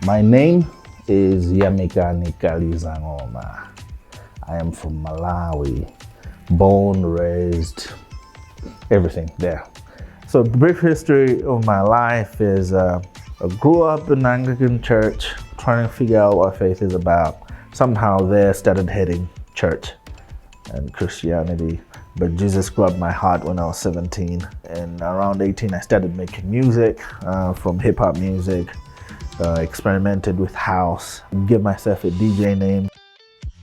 My name is Yamikani. I am from Malawi, born, raised, everything there. So the brief history of my life is I grew up in Anglican church, trying to figure out what faith is about. Somehow there started heading church and Christianity. But Jesus grabbed my heart when I was 17. And around 18, I started making music, from hip hop music, experimented with house, gave myself a DJ name.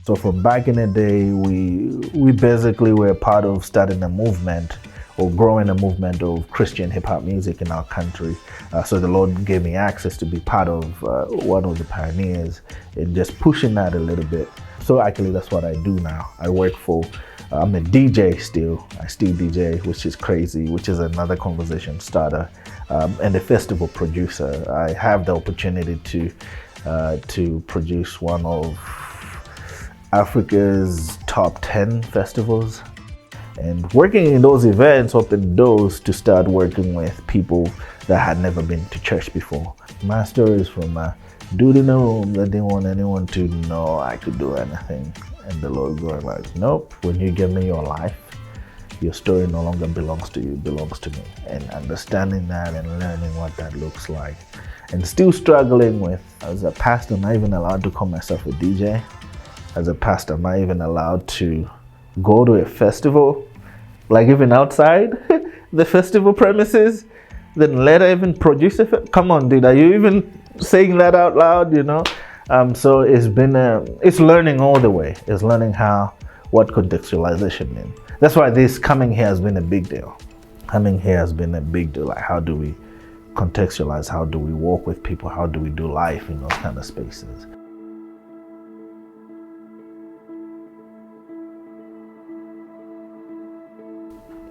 So from back in the day, we basically were part of starting a movement or growing a movement of Christian hip hop music in our country. So the Lord gave me access to be part of one of the pioneers in just pushing that a little bit. So actually that's what I do now. I work for, I'm a DJ still. I still DJ, which is crazy, which is another conversation starter, and a festival producer. I have the opportunity to produce one of Africa's top 10 festivals. And working in those events opened doors to start working with people that had never been to church before. My story is from a dude in the room that didn't want anyone to know I could do anything. And the Lord going like, nope, when you give me your life, your story no longer belongs to you, it belongs to me. And understanding that and learning what that looks like. And still struggling with, as a pastor, am I even allowed to call myself a DJ? As a pastor, am I even allowed to go to a festival? Like even outside the festival premises? Then let her even produce it? Come on, dude, are you even saying that out loud, you know? So it's been, it's learning all the way. It's learning what contextualization means. That's why this coming here has been a big deal. Coming here has been a big deal. Like, how do we contextualize? How do we walk with people? How do we do life in those kind of spaces?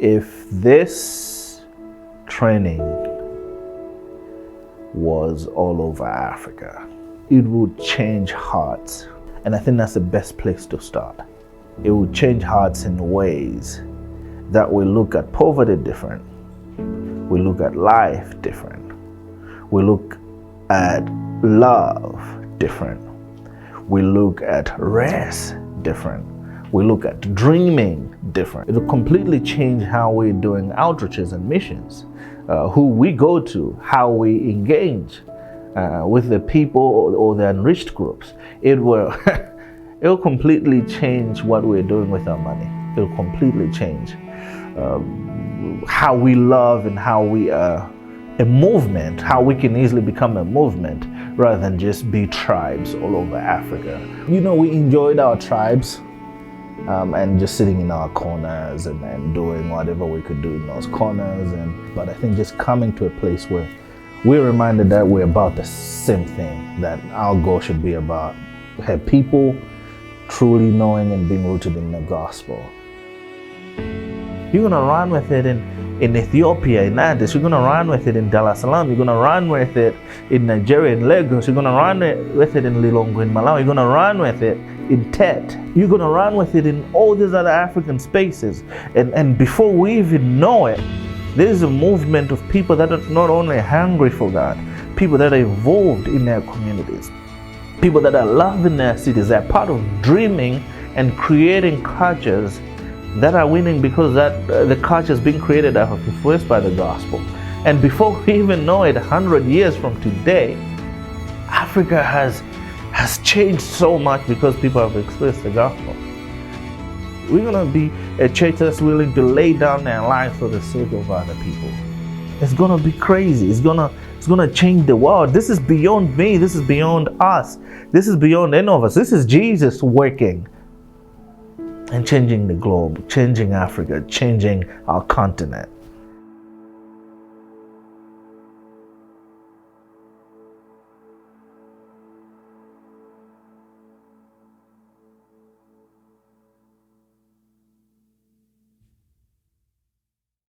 If this training was all over Africa, it would change hearts. And I think that's the best place to start. It would change hearts in ways that we look at poverty different. We look at life different. We look at love different. We look at rest different. We look at dreaming different. It'll completely change how we're doing outreaches and missions, who we go to, how we engage with the people or the enriched groups. It will completely change what we're doing with our money. It'll completely change how we love and how we are a movement, how we can easily become a movement rather than just be tribes all over Africa. You know, we enjoyed our tribes. And just sitting in our corners and doing whatever we could do in those corners. But I think just coming to a place where we're reminded that we're about the same thing, that our goal should be about have people truly knowing and being rooted in the gospel. You're gonna run with it in Ethiopia, in Addis. You're gonna run with it in Dar es Salaam. You're gonna run with it in Nigeria, in Lagos. You're gonna run with it in Lilongwe, in Malawi. You're gonna run with it in Tet. You're gonna run with it in all these other African spaces. And before we even know it, there's a movement of people that are not only hungry for God, people that are involved in their communities, people that are loving their cities. They're part of dreaming and creating cultures that are winning because the culture is being created that are influenced by the gospel. And before we even know it, 100 years from today, Africa has changed so much because people have experienced the gospel. We're gonna be a church that's willing to lay down their lives for the sake of other people. It's gonna be crazy. It's gonna change the world. This is beyond me. This is beyond us. This is beyond any of us. This is Jesus working and changing the globe, changing Africa, changing our continent.